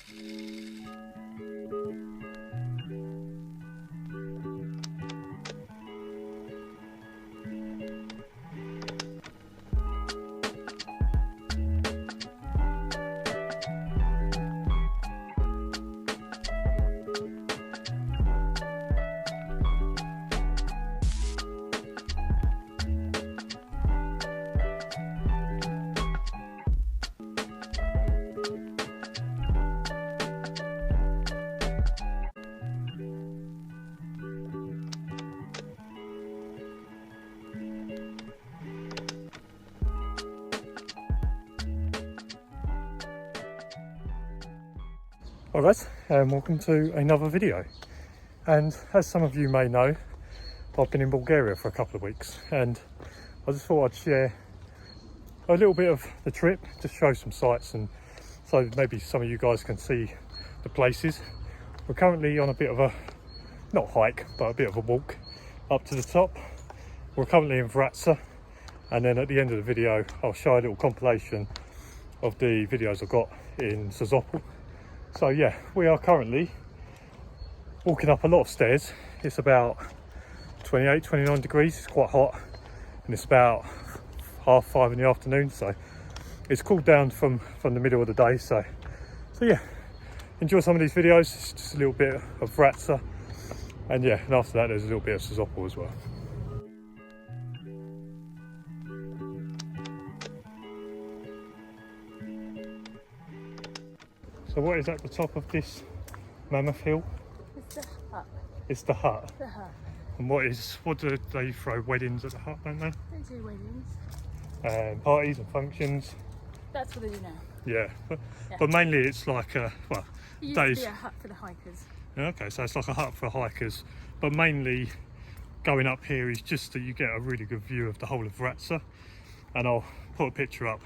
Hi guys, and welcome to another video. And as some of you may know, I've been in Bulgaria for a couple of weeks, and I just thought I'd share a little bit of the trip, just show some sights, and so maybe some of you guys can see the places. We're currently on a bit of a, not hike, but a bit of a walk up to the top. We're currently in Vratsa, and then at the end of the video I'll show a little compilation of the videos I've got in Sozopol. So yeah, we are currently walking up a lot of stairs. It's about 28-29 degrees, it's quite hot, and it's about 5:30 in the afternoon, so it's cooled down from the middle of the day. So yeah, enjoy some of these videos. It's just a little bit of Vratsa, and yeah, and after that there's a little bit of Sozopol as well. So what is at the top of this mammoth hill? It's the hut. It's the hut. The hut. And what do they throw weddings at the hut, don't they? They do weddings. And parties and functions. That's what they do now. Yeah, but mainly it's like It used to be a hut for the hikers. Okay, so it's like a hut for hikers, but mainly going up here is just that you get a really good view of the whole of Vratsa, and I'll put a picture up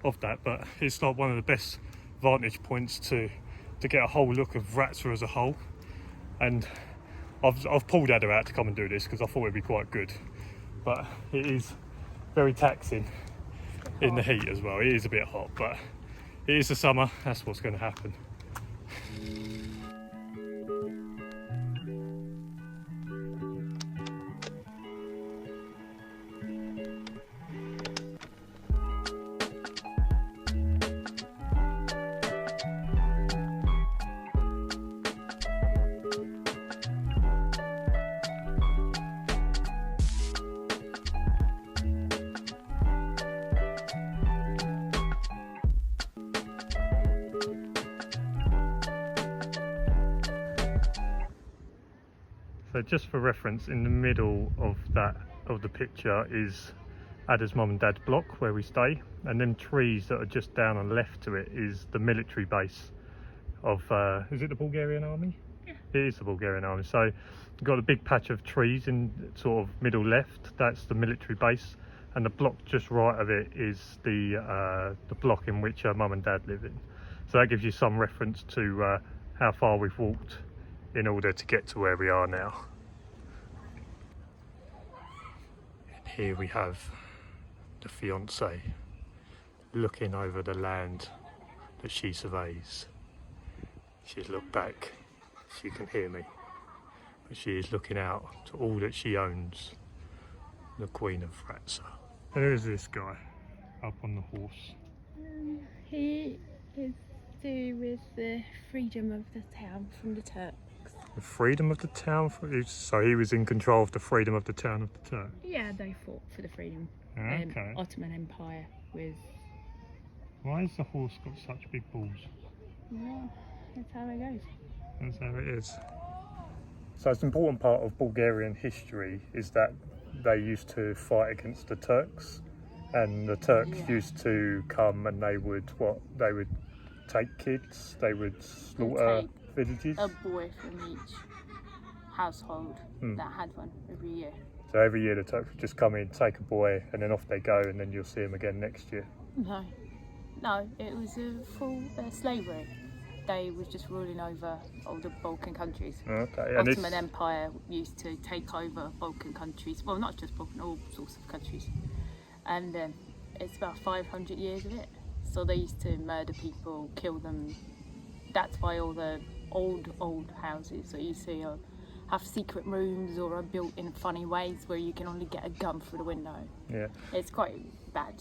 of that. But it's like one of the best vantage points to get a whole look of Vratsa as a whole. And I've pulled Ada out to come and do this because I thought it'd be quite good, but it is very taxing in the heat as well. It is a bit hot, but it is the summer, that's what's going to happen. So just for reference, in the middle of the picture is Ada's mum and dad's block where we stay, and then trees that are just down and left to it is the military base of is it the Bulgarian army? Yeah, it is the Bulgarian army. So you've got a big patch of trees in sort of middle left, that's the military base, and the block just right of it is the block in which mum and dad live in. So that gives you some reference to how far we've walked in order to get to where we are now. And here we have the fiancée looking over the land that she surveys. She's looked back, she can hear me, but she is looking out to all that she owns, the Queen of Vratsa. And who is this guy up on the horse? He is to do with the freedom of the town from the Turks. The freedom of the town? So he was in control of the freedom of the town of the Turks? Yeah, they fought for the freedom. Okay. Ottoman Empire with... Why has the horse got such big balls? Well, that's how it goes. That's how it is. So it's an important part of Bulgarian history is that they used to fight against the Turks, and the Turks used to come and they would take kids, they would slaughter villages. A boy from each household that had one every year. So every year the Turks would just come in, take a boy, and then off they go, and then you'll see them again next year. No, it was a full slavery. They was just ruling over all the Balkan countries. Okay. And Ottoman Empire used to take over Balkan countries. Well, not just Balkan, all sorts of countries. And it's about 500 years of it. So they used to murder people, kill them. that's why all the old houses that you see have secret rooms or are built in funny ways where you can only get a gun through the window. Yeah. It's quite bad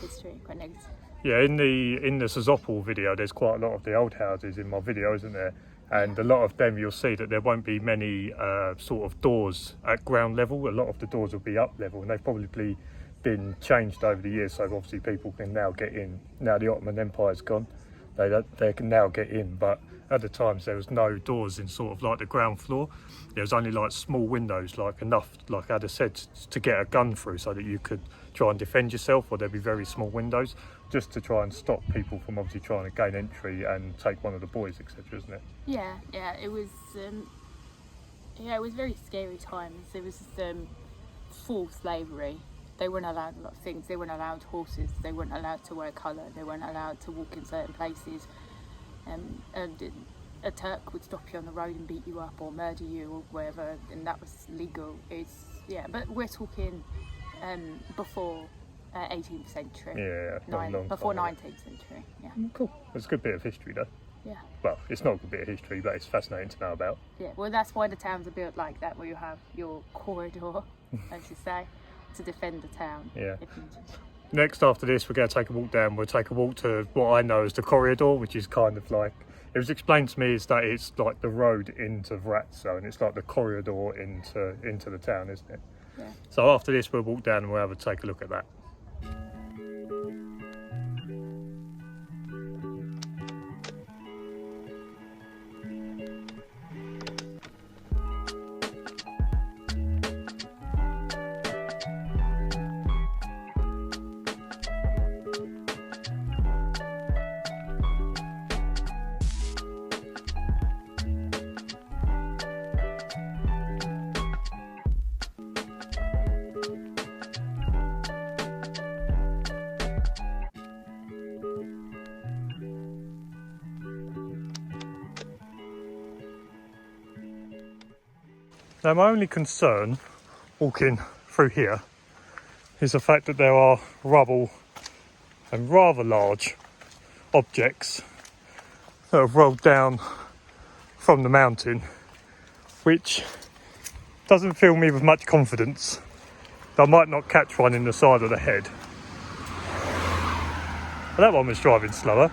history, quite negative. Yeah, in the Sozopol video, there's quite a lot of the old houses in my video, isn't there? And a lot of them, you'll see that there won't be many sort of doors at ground level. A lot of the doors will be up level, and they've probably been changed over the years. So obviously people can now get in. Now the Ottoman Empire's gone, they can now get in. But at the times there was no doors in sort of like the ground floor. There was only like small windows, like enough, like Ada said, to get a gun through, so that you could try and defend yourself. Or there'd be very small windows, just to try and stop people from obviously trying to gain entry and take one of the boys, etc., isn't it? Yeah, it was. It was very scary times. It was full slavery. They weren't allowed a lot of things. They weren't allowed horses. They weren't allowed to wear colour. They weren't allowed to walk in certain places. And a Turk would stop you on the road and beat you up or murder you or whatever, and that was legal. But we're talking before 18th century. Yeah, before 19th century. Yeah. Cool. It's a good bit of history, though. Yeah. Well, it's not a good bit of history, but it's fascinating to know about. Yeah. Well, that's why the towns are built like that, where you have your corridor, as you say, to defend the town. Yeah. If needed. Next, after this, we're going to take a walk down. We'll take a walk to what I know as the corridor, which is kind of like, it was explained to me is that it's like the road into Vratsa, and it's like the corridor into the town, isn't it? Yeah. So after this, we'll walk down and we'll have a take a look at that. Now, my only concern walking through here is the fact that there are rubble and rather large objects that have rolled down from the mountain, which doesn't fill me with much confidence that I might not catch one in the side of the head. But that one was driving slower.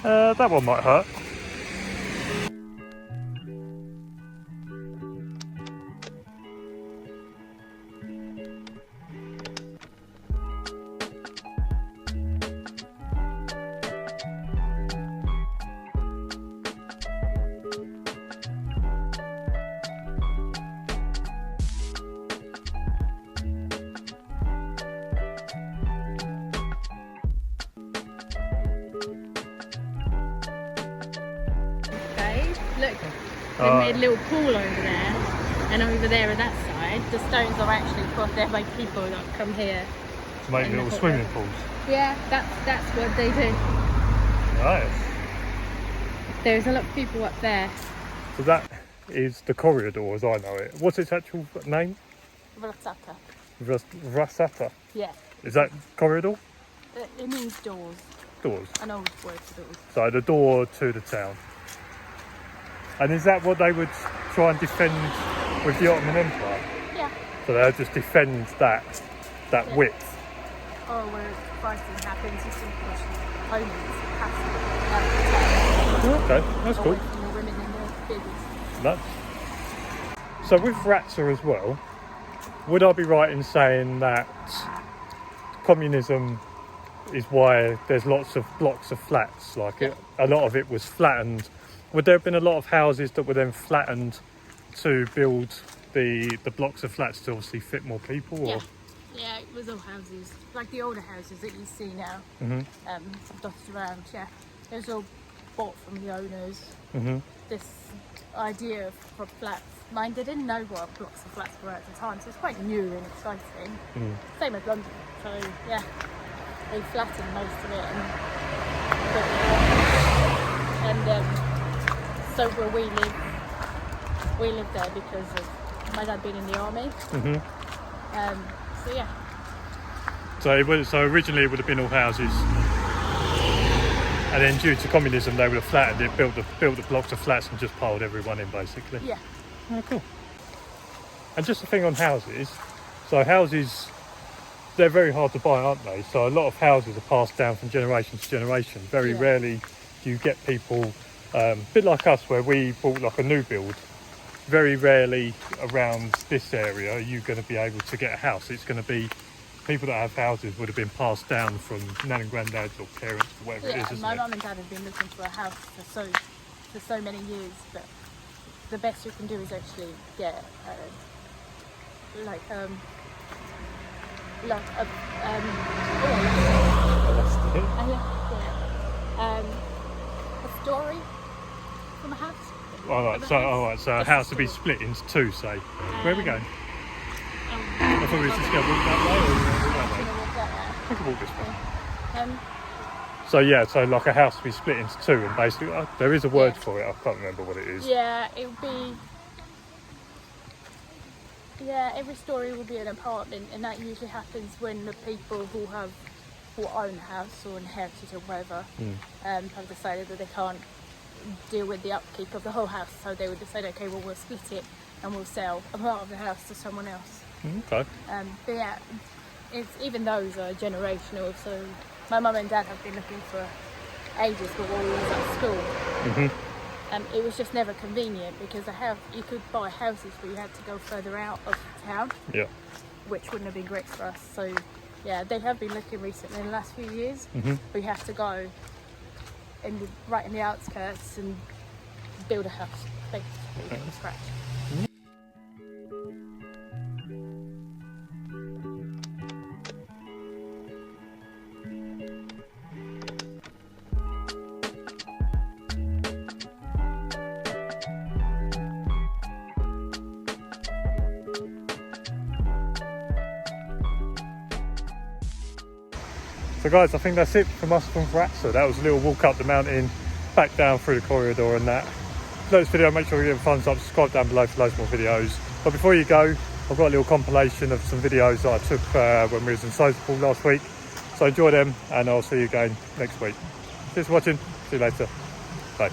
That one might hurt. Look, they made a little pool over there, and over there on that side, the stones are actually put there by people that come here To make little swimming pools. Yeah, that's what they do. Nice. There's a lot of people up there. So that is the corridor as I know it. What's its actual name? Vratsata. Vrasata. Yeah. Is that corridor? It means doors. Doors. An old word for doors. So the door to the town. And is that what they would try and defend with the Ottoman Empire? Yeah. So they'll just defend that width. Or where fighting happens, you see opponents Okay, that's cool. away from the women and the babies. Nice. So with Vratsa as well, would I be right in saying that communism is why there's lots of blocks of flats? Like a lot of it was flattened. Would there have been a lot of houses that were then flattened to build the blocks of flats to obviously fit more people? Or? Yeah, it was all houses, like the older houses that you see now, dotted around. Yeah, it was all bought from the owners. This idea for flats. Mind, they didn't know what blocks of flats were at the time, so it's quite new and exciting. Same as London. So yeah, they flattened most of it and so where we live there because of my dad being in the army. So yeah. So originally it would have been all houses, And then due to communism, they would have flattened it, built the blocks of flats and just piled everyone in, basically. Yeah. Oh, cool. And just a thing on houses. So houses, they're very hard to buy, aren't they? So a lot of houses are passed down from generation to generation. Very rarely do you get people, a bit like us, where we bought like a new build. Very rarely around this area are you going to be able to get a house. It's going to be people that have houses would have been passed down from nan and granddads or parents or whatever it is, isn't my it? mum and dad have been looking for a house for so many years, but the best we can do is actually get a story from a house. Alright, so a house to be split into two, say. Where are we going? I thought we were just going to walk that way or walk that way. We can walk this way. So yeah, so like a house to be split into two, and basically there is a word for it, I can't remember what it is. Yeah, it would be... Yeah, every story will be an apartment, and that usually happens when the people who own a house or inherited or whatever have decided that they can't deal with the upkeep of the whole house, so they would decide, okay, well, we'll split it and we'll sell a part of the house to someone else. Okay. But yeah, even those are generational, so my mum and dad have been looking for ages for while we was at school. It was just never convenient because you could buy houses but you had to go further out of town, which wouldn't have been great for us. So yeah, they have been looking recently in the last few years. We have to go right in the outskirts and build a house basically from scratch. So guys, I think that's it from us from Vratsa. That was a little walk up the mountain, back down through the corridor and that. If you like this video, make sure you give it a thumbs up, subscribe down below for loads more videos. But before you go, I've got a little compilation of some videos that I took when we was in Sozopol last week. So enjoy them, and I'll see you again next week. Thanks for watching, see you later, bye.